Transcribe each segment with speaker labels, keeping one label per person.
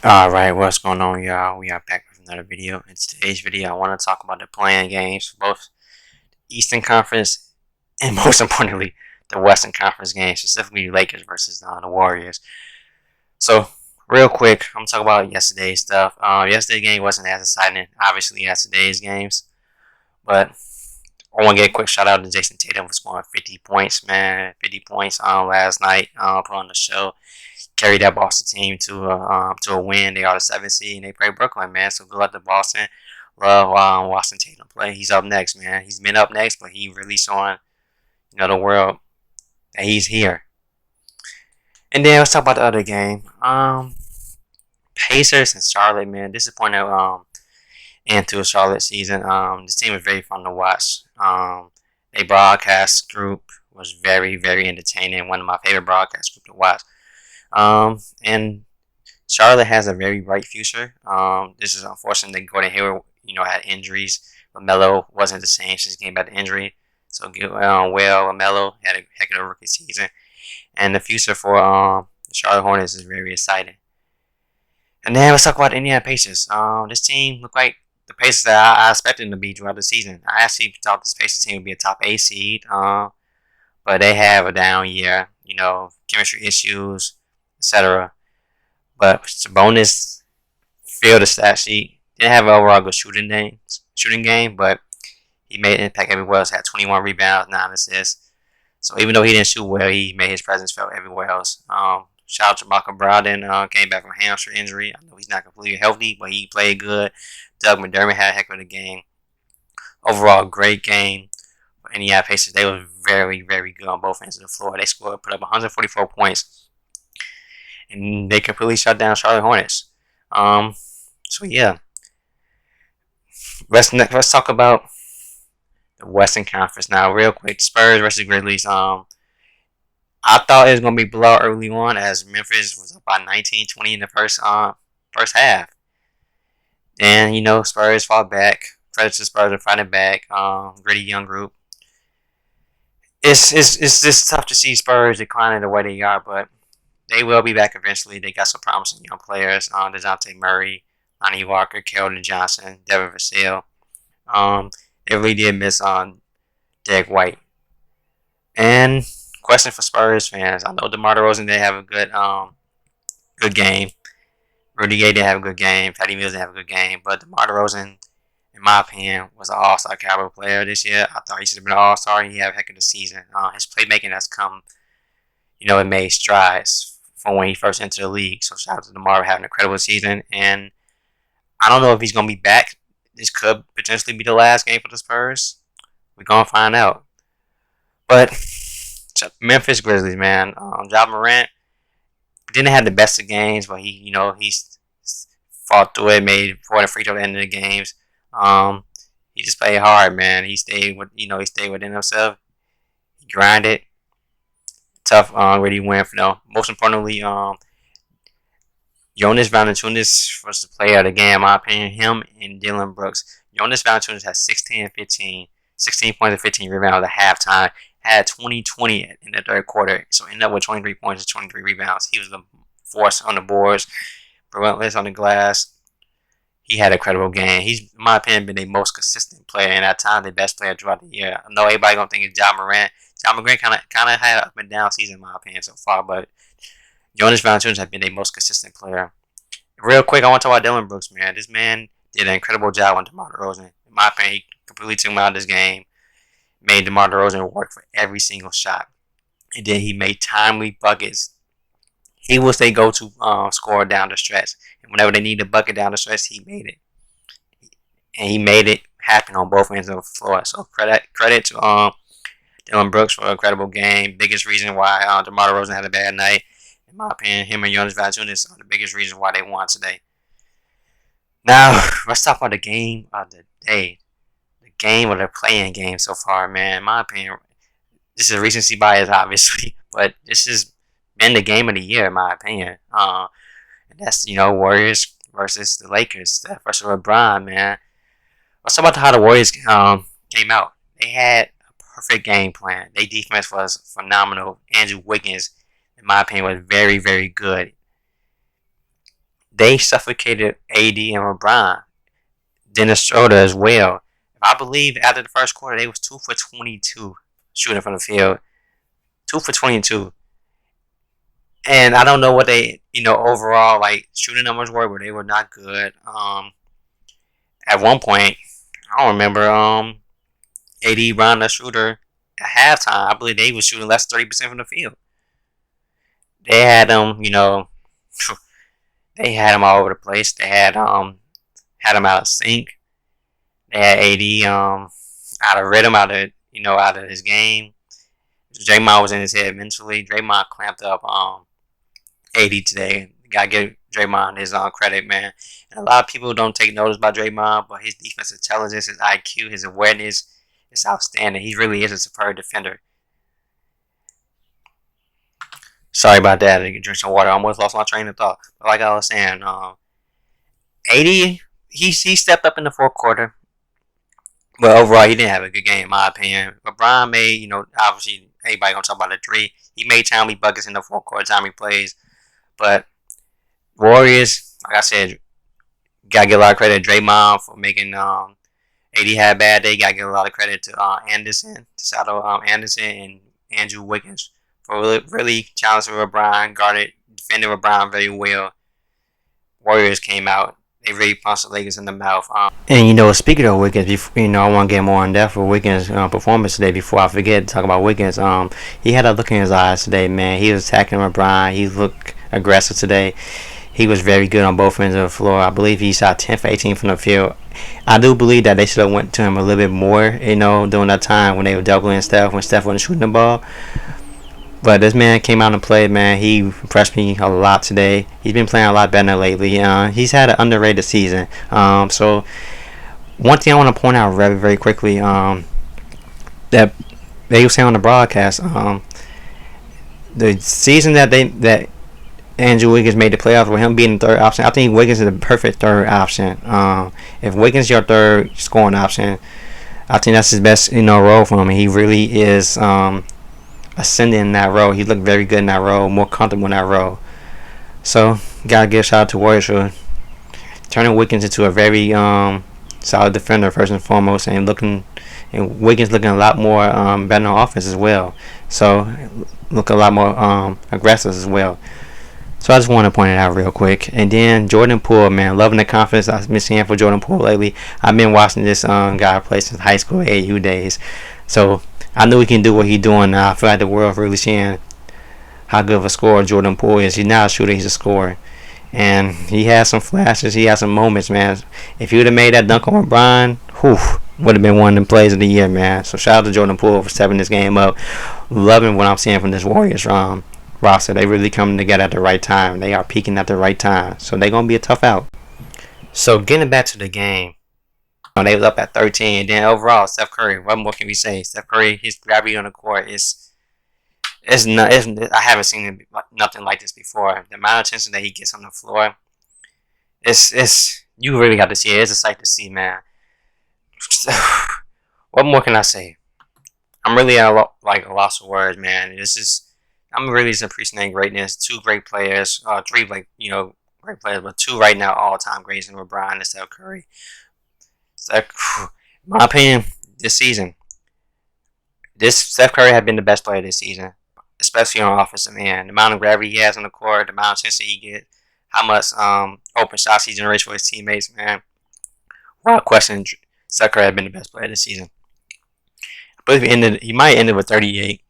Speaker 1: Alright, what's going on, y'all? We are back with another video. In today's video, I want to talk about the playing games for both Eastern Conference and most importantly, the Western Conference games, specifically Lakers versus the Warriors. So, real quick, I'm going to talk about yesterday's stuff. Yesterday's game wasn't as exciting, obviously, as today's games, but I want to get a quick shout out to Jason Tatum for scoring 50 points, man. 50 points last night, put on the show. Carried that Boston team to a win. They are the 7th seed and they play Brooklyn, man. So good luck to Boston. Love watching Tatum play. He's up next, man. He's been up next, but he really showing the world that he's here. And then let's talk about the other game. Pacers and Charlotte, man. Disappointed into a Charlotte season. This team is very fun to watch. They broadcast group was very entertaining. One of my favorite broadcast group to watch. And Charlotte has a very bright future. This is unfortunate that Gordon Hayward, had injuries. LaMelo wasn't the same since he came back to injury. So, LaMelo had a heck of a rookie season. And the future for the Charlotte Hornets is very exciting. And then let's talk about the Indiana Pacers. This team looked like the Pacers that I expected them to be throughout the season. I actually thought this Pacers team would be a top 8 seed. But they have a down year. Chemistry issues, etc. But Sabonis failed the stat sheet. Didn't have an overall good shooting game, but he made an impact everywhere else. Had 21 rebounds, 9 assists. So even though he didn't shoot well, he made his presence felt everywhere else. Shout out to Malcolm Brogdon. Came back from hamstring injury. I know he's not completely healthy, but he played good. Doug McDermott had a heck of a game. Overall, great game. For Indiana Pacers, they were very good on both ends of the floor. They put up 144 points, and they completely shut down Charlotte Hornets. So yeah, let's talk about the Western Conference now, real quick. Spurs versus Grizzlies. I thought it was gonna be blowout early on, as Memphis was up by 19-20 in the first half. And Spurs fought back. Credit to Spurs for fighting back. Gritty young group. It's just tough to see Spurs declining the way they are, but they will be back eventually. They got some promising young players. DeJounte Murray, Lonnie Walker, Keldon Johnson, Devin Vassell. They really did miss on Derek White. And question for Spurs fans: I know DeMar DeRozan didn't have a good game. Rudy Gay didn't have a good game. Patty Mills didn't have a good game. But DeMar DeRozan, in my opinion, was an All-Star caliber player this year. I thought he should have been an All-Star. He had a heck of a season. His playmaking has come, it made strides from when he first entered the league. So shout out to DeMar having an incredible season. And I don't know if he's gonna be back. This could potentially be the last game for the Spurs. We're gonna find out. But Memphis Grizzlies, man. Ja Morant didn't have the best of games, but he fought through it, made important free throw at the end of the games. He just played hard, man. He stayed within himself. He grinded. Tough, really win. Most importantly, Jonas Valanciunas was the player of the game, in my opinion. Him and Dylan Brooks. Jonas Valanciunas had 16 and 15, 16 points and 15 rebounds at halftime. Had 20-20 in the third quarter, so ended up with 23 points and 23 rebounds. He was the force on the boards, relentless on the glass. He had a credible game. He's, in my opinion, been the most consistent player, and at times the best player throughout the year. I know everybody gonna think it's Ja Morant. Ja Morant kind of had an up and down season, in my opinion, so far, but Jonas Valanciunas has been the most consistent player. Real quick, I want to talk about Dylan Brooks, man. This man did an incredible job on DeMar DeRozan. In my opinion, he completely took him out of this game. Made DeMar DeRozan work for every single shot. And then he made timely buckets. He was their go-to scorer down the stretch. And whenever they needed a bucket down the stretch, he made it. And he made it happen on both ends of the floor. So credit to Dylan Brooks for an incredible game. Biggest reason why DeMar DeRozan had a bad night. In my opinion, him and Jonas Valanciunas are the biggest reason why they won today. Now, let's talk about the game of the day. Game or the playing game so far, man. In my opinion, this is recency bias, obviously, but this has been the game of the year, in my opinion. And that's Warriors versus the Lakers, Steph versus LeBron, man. Let's talk about how the Warriors came out. They had a perfect game plan. Their defense was phenomenal. Andrew Wiggins, in my opinion, was very good. they suffocated AD and LeBron. Dennis Schroeder as well. I believe after the first quarter, they was 2 for 22 shooting from the field. 2 for 22. And I don't know what they, overall, like, shooting numbers were, but they were not good. At one point, I don't remember, AD, Ron, the shooter, at halftime, I believe they was shooting less than 30% from the field. They had them, they had them all over the place. They had them out of sync. They had AD, out of rhythm, out of his game. Draymond was in his head mentally. Draymond clamped up, AD today. Gotta give Draymond his credit, man. And a lot of people don't take notice about Draymond, but his defensive intelligence, his IQ, his awareness is outstanding. He really is a superb defender. Sorry about that. I drink some water. I almost lost my train of thought. But like I was saying, AD, he stepped up in the fourth quarter. But overall, he didn't have a good game, in my opinion. LeBron made, obviously, everybody gonna talk about the three. He made timely buckets in the fourth quarter, timely plays. But Warriors, like I said, gotta give a lot of credit to Draymond for making AD had a bad day. Gotta give a lot of credit to Anderson, to Sato Anderson and Andrew Wiggins for really challenging LeBron, defending LeBron very well. Warriors came out. They really punched the Lakers in the mouth. And speaking of Wiggins, I want to get more in depth for Wiggins' performance today. Before I forget to talk about Wiggins, he had a look in his eyes today, man. He was attacking LeBron. He looked aggressive today. He was very good on both ends of the floor. I believe he shot 10 for 18 from the field. I do believe that they should have went to him a little bit more, during that time when they were doubling Steph, when Steph wasn't shooting the ball. But this man came out and played, man. He impressed me a lot today. He's been playing a lot better lately. He's had an underrated season. So one thing I want to point out very, very quickly, that they were saying on the broadcast, the season that Andrew Wiggins made the playoffs with him being the third option, I think Wiggins is the perfect third option. If Wiggins is your third scoring option, I think that's his best, role for him. He really is ascending in that role. He looked very good in that role, more comfortable in that role. So, gotta give a shout out to Warriors for turning Wiggins into a very solid defender first and foremost, and Wiggins looking a lot more better on offense as well. So, look a lot more aggressive as well. So I just want to point it out real quick. And then Jordan Poole, man, loving the confidence I've been seeing for Jordan Poole lately. I've been watching this guy play since high school AAU days. So I knew he can do what he's doing now. I feel like the world really seeing how good of a scorer Jordan Poole is. He's not a shooter, he's a scorer. And he has some flashes, he has some moments, man. If he would have made that dunk on LeBron, would have been one of the plays of the year, man. So shout out to Jordan Poole for stepping this game up. Loving what I'm seeing from this Warriors roster. They really coming together at the right time. They are peaking at the right time. So they're going to be a tough out. So getting back to the game. They was up at 13. And then overall, Steph Curry, what more can we say? Steph Curry, his gravity on the court is I haven't seen nothing like this before. The amount of attention that he gets on the floor, it's you really got to see it. It's a sight to see, man. What more can I say? I'm really at a loss of words, man. I'm really just appreciating greatness. Two great players, three great players, but two right now all-time greats in LeBron and Steph Curry. In my opinion, this season, Steph Curry has been the best player this season, especially on offensive end. The amount of gravity he has on the court, the amount of attention he gets, how much open shots he generates for his teammates, man. Without question, Steph Curry has been the best player this season. I believe he might have ended with 38.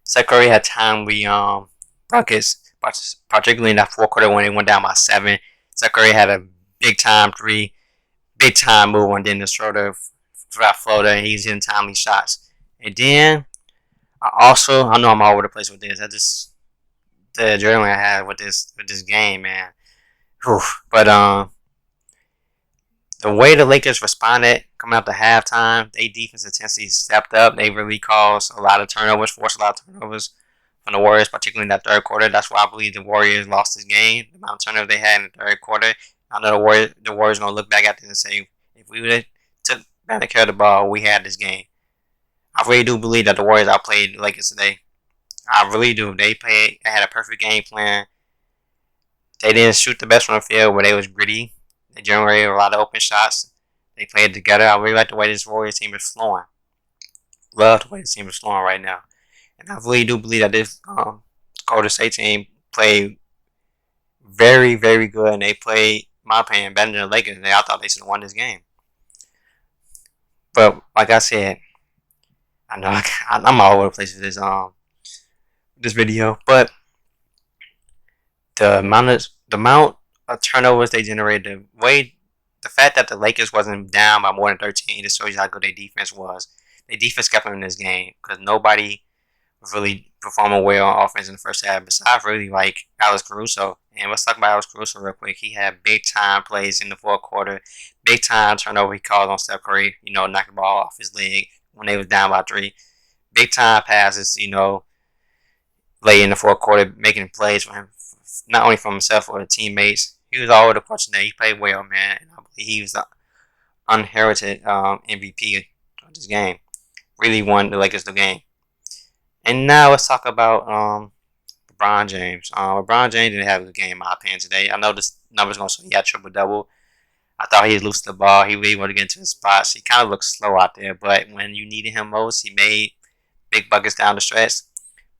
Speaker 1: Steph Curry had timely buckets, particularly in that fourth quarter when they went down by 7. Steph Curry had a big time move on Dennis Schroeder for that floater. He's hitting timely shots. And then I know I'm all over the place with this. The adrenaline I had with this game, man. Whew. But the way the Lakers responded coming out to halftime, their defensive intensity stepped up. They really caused a lot of turnovers, forced a lot of turnovers from the Warriors, particularly in that third quarter. That's why I believe the Warriors lost this game. The amount of turnovers they had in the third quarter. I know the Warriors going to look back at this and say, if we would have took better care of the ball, we had this game. I really do believe that the Warriors outplayed the Lakers today. I really do. They had a perfect game plan. They didn't shoot the best from the field, but they was gritty. They generated a lot of open shots. They played together. I really like the way this Warriors team is flowing. Love the way the team is flowing right now. And I really do believe that this Golden State team played very, very good. And they played, in my opinion, better than the Lakers. I thought they should have won this game. But like I said, I know I'm all over the place with this video. But the amount of turnovers they generated, the fact that the Lakers wasn't down by more than 13, just shows you how good their defense was. Their defense kept them in this game because nobody was really performing well on offense in the first half besides really like Alex Caruso. And let's talk about Alex Caruso real quick. He had big time plays in the fourth quarter, big time turnover he called on Steph Curry, knocked the ball off his leg when they was down by 3. Big time passes, late in the fourth quarter, making plays for him, not only for himself or the teammates. He was all over the court today. He played well, man. And I believe he was the unheralded MVP of this game. Really won the Lakers the game. And now let's talk about LeBron James. LeBron James didn't have a good game, in my opinion, today. I know this number's going to say he had triple-double. I thought he was loose the ball. He really wanted to get into his spots. He kind of looked slow out there, but when you needed him most, he made big buckets down the stretch.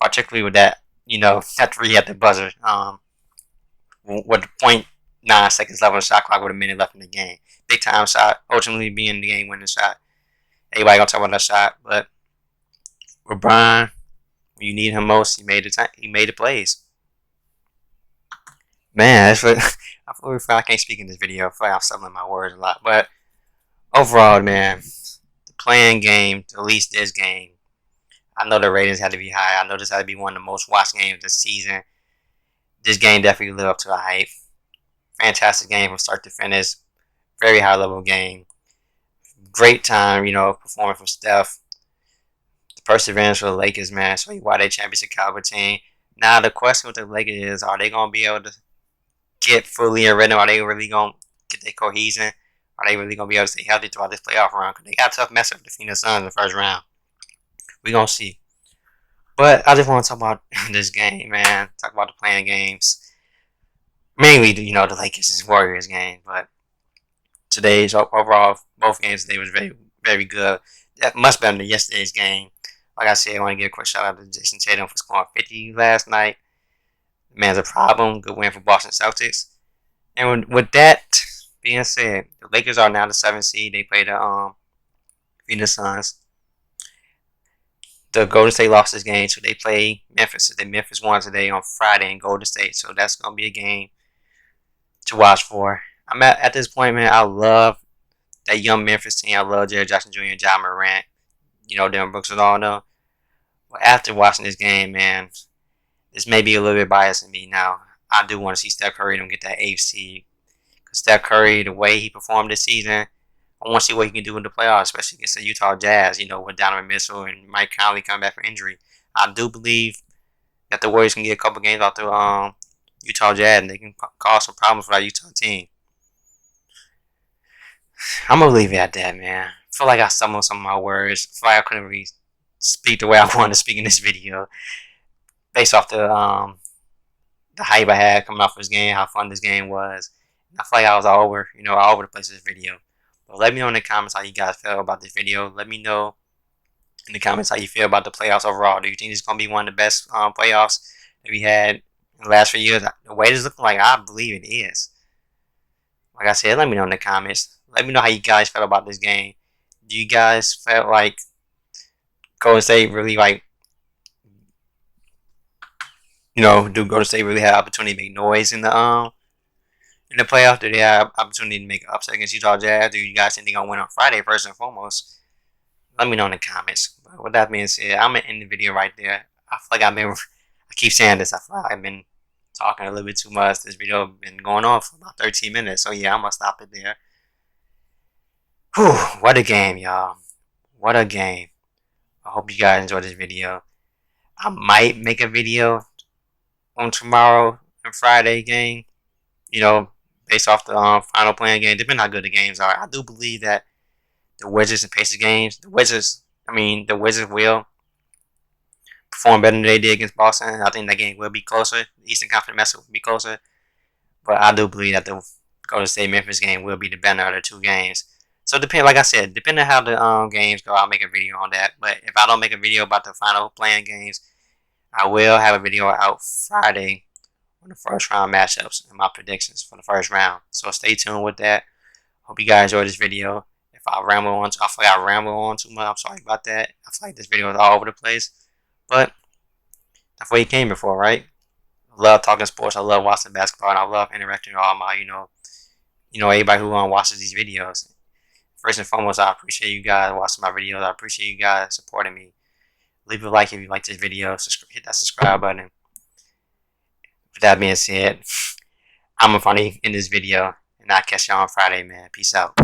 Speaker 1: Particularly with that, that 3 at the buzzer. With the 0.9 seconds left on the shot clock with a minute left in the game. Big time shot, ultimately being the game winning shot. Everybody gonna talk about that shot, but LeBron, when you need him most, he made the plays. Man, that's what I feel like I can't speak in this video. I feel like I'm stumbling my words a lot, but overall, man, the playing game, at least this game, I know the ratings had to be high. I know this had to be one of the most watched games of the season. This game definitely lived up to the hype. Fantastic game from start to finish. Very high level game. Great time, performing from Steph. The perseverance for the Lakers, man. So why they championship caliber team. Now the question with the Lakers is, are they gonna be able to get fully in rhythm? Are they really gonna get their cohesion? Are they really gonna be able to stay healthy throughout this playoff round? Because they got a tough matchup with the Phoenix Suns in the first round. We gonna see. But I just want to talk about this game, man. Talk about the playing games. Mainly, the Lakers and Warriors game. But today's overall, both games today was very, very good. That much better than yesterday's game. Like I said, I want to give a quick shout out to Jason Tatum for scoring 50 last night. The man's a problem. Good win for Boston Celtics. And with that being said, the Lakers are now the 7th seed. They play the Phoenix Suns. The Golden State lost this game, so they play Memphis. Memphis won today on Friday in Golden State, so that's gonna be a game to watch for. I'm at this point, man. I love that young Memphis team. I love Jared Jackson Jr. and Ja Morant. Dylan Brooks and all them. But after watching this game, man, this may be a little bit biased in me now. I do want to see Steph Curry and get that 8th seed. Because Steph Curry, the way he performed this season, I want to see what he can do in the playoffs, especially against the Utah Jazz, with Donovan Mitchell and Mike Conley coming back from injury. I do believe that the Warriors can get a couple games out the Utah Jazz, and they can cause some problems for that Utah team. I'm going to leave it at that, man. I feel like I stumbled some of my words. I feel like I couldn't really speak the way I wanted to speak in this video. Based off the hype I had coming off this game, how fun this game was. I feel like I was all over the place in this video. But let me know in the comments how you guys feel about this video. Let me know in the comments how you feel about the playoffs overall. Do you think this is going to be one of the best playoffs that we had in the last few years? The way it's looking like, I believe it is. Like I said, let me know in the comments. Let me know how you guys felt about this game. Do you guys felt like Golden State really do Golden State really have opportunity to make noise in the playoffs? Do they have opportunity to make an upset against Utah Jazz? Do you guys think they're going to win on Friday, first and foremost? Let me know in the comments. But with that being said, I'm going to end the video right there. I feel like I keep saying this. I feel like I've been talking a little bit too much. This video been going on for about 13 minutes. So yeah, I'm going to stop it there. Whew, what a game, y'all. What a game. I hope you guys enjoyed this video. I might make a video on tomorrow and Friday game. Based off the final playing game, depending on how good the games are. I do believe that the Wizards and Pacers games, the Wizards will perform better than they did against Boston. I think that game will be closer. The Eastern Conference matchup will be closer. But I do believe that the Golden State Memphis game will be the better of the two games. So like I said, depending on how the games go, I'll make a video on that. But if I don't make a video about the final playing games, I will have a video out Friday on the first round matchups and my predictions for the first round. So stay tuned with that. Hope you guys enjoyed this video. If I ramble on, I feel like I ramble on too much. I'm sorry about that. I feel like this video is all over the place, but that's what you came before, right? I love talking sports. I love watching basketball, and I love interacting with all my, everybody who watches these videos. First and foremost, I appreciate you guys watching my videos. I appreciate you guys supporting me. Leave a like if you like this video. Hit that subscribe button. With that being said, I'm gonna finally end this video, and I'll catch y'all on Friday, man. Peace out.